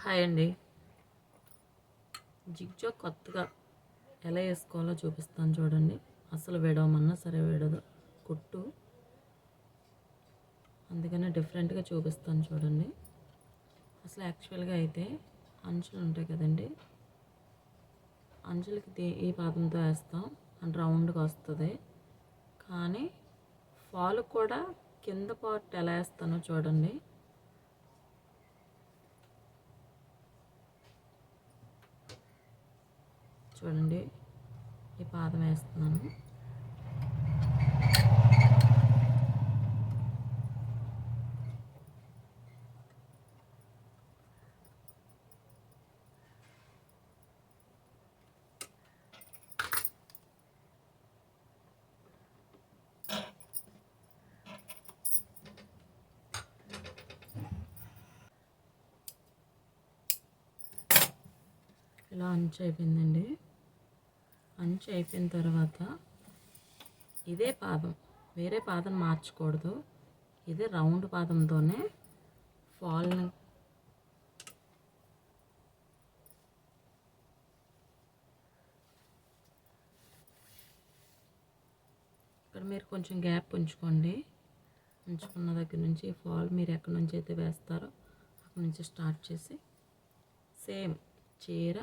Hi అండి. Zigzag కొత్తగా ఎలా వేసుకోవాలో చూపిస్తాను చూడండి. అసలు విడవమన్నా సరే విడదు కుట్టు, అందుకనే డిఫరెంట్గా చూపిస్తాను చూడండి. అసలు యాక్చువల్గా అయితే అంచులు ఉంటాయి కదండి, అంచులకి ఈ పాదంతో వేస్తాం అండ్ రౌండ్గా వస్తుంది. కానీ ఫాల్ కూడా కింద పార్ట్ ఎలా వేస్తానో చూడండి. చూడండి, ఈ పాదం వేస్తున్నాను. ఇలా అంచు అయిపోయిందండి. అంచు అయిపోయిన తర్వాత ఇదే పాదం, వేరే పాదం మార్చకూడదు. ఇదే రౌండ్ పాదంతోనే ఫాల్ని ఇక్కడ మీరు కొంచెం గ్యాప్ ఉంచుకోండి. ఉంచుకున్న దగ్గర నుంచి ఫాల్ మీరు ఎక్కడి నుంచి అయితే వేస్తారో అక్కడి నుంచి స్టార్ట్ చేసి సేమ్ చీర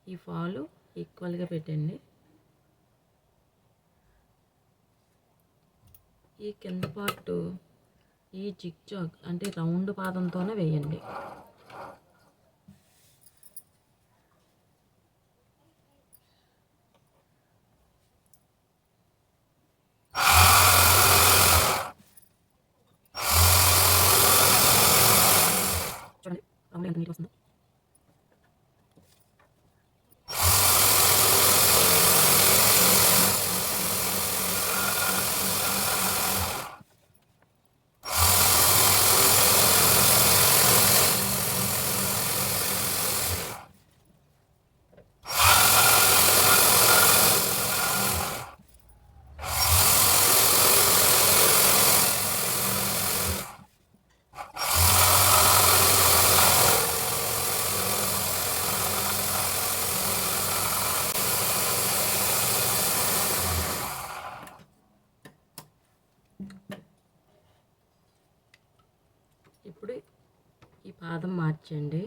ఈ ఫాలు ఈక్వల్గా పెట్టండి. ఈ కింద పార్ట్ ఈ జిగ్జాగ్ అంటే రౌండ్ పాదంతోనే వేయండి. చూడండి రౌండ్ ఎంత నీట్ వస్తుందో. ఇప్పుడు ఈ పాదం మార్చండి.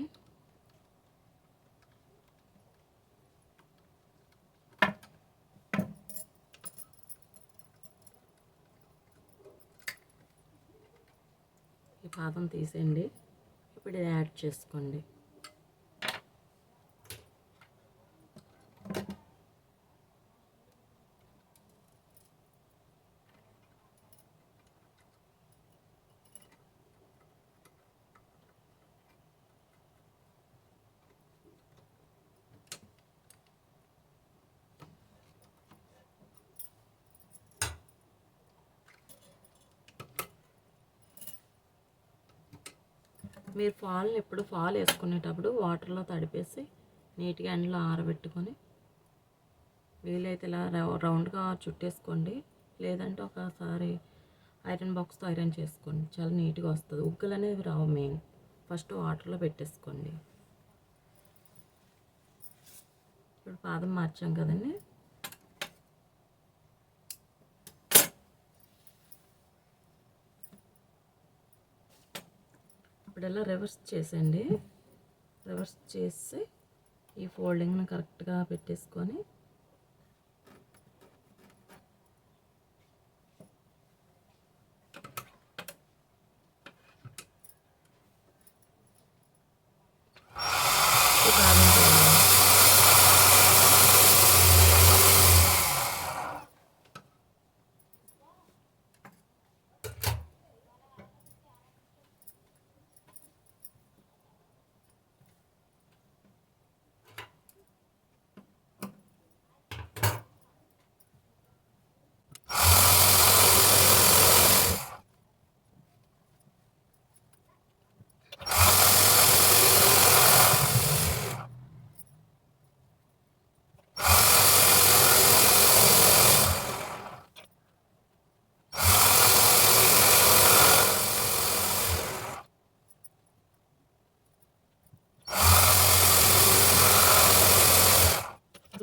ఈ పాదం తీసేయండి. ఇప్పుడు ఇది యాడ్ చేసుకోండి. మీరు ఫాల్ని ఎప్పుడు ఫాల్ వేసుకునేటప్పుడు వాటర్లో తడిపేసి నీట్గా ఎండలో ఆరబెట్టుకొని వీలైతే ఇలా రౌండ్గా చుట్టేసుకోండి. లేదంటే ఒకసారి ఐరన్ బాక్స్తో ఐరన్ చేసుకోండి, చాలా నీట్గా వస్తుంది. ఉగ్గులు అనేవి రావు. మెయిన్ ఫస్ట్ వాటర్లో పెట్టేసుకోండి. ఇప్పుడు పాదం మార్చాం కదండి, ఇప్పుడు ఇలా రివర్స్ చేసేయండి. రివర్స్ చేసి ఈ ఫోల్డింగ్ని కరెక్ట్గా పెట్టేసుకొని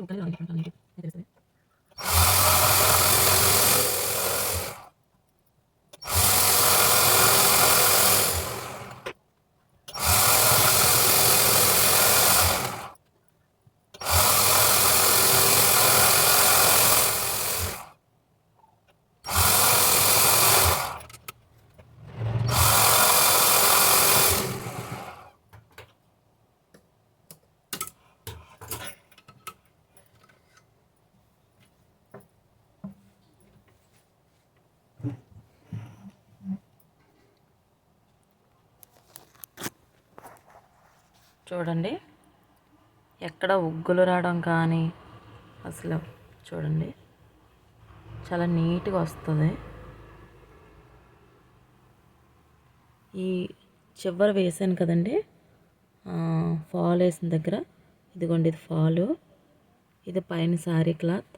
ముక్కలు రావాలి తెలుస్తుంది. చూడండి ఎక్కడ ఉగ్గులు రావడం కానీ అసలు చూడండి చాలా నీట్గా వస్తుంది. ఈ చివర వేసాను కదండి ఫాల్ వేసిన దగ్గర, ఇదిగోండి ఇది ఫాలు, ఇది పైన శారీ క్లాత్.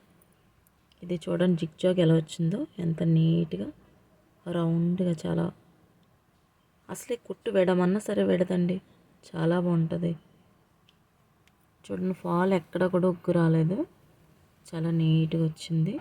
ఇది చూడండి జిగ్జాగ్ ఎలా వచ్చిందో, ఎంత నీట్గా రౌండ్గా. చాలా అసలు ఈ కుట్టు విడమన్నా సరే విడదండి, చాలా బాగుంటుంది. చూడండి ఫాల్ ఎక్కడ కూడా ఉగ్గు రాలేదు, చాలా నీట్గా వచ్చింది.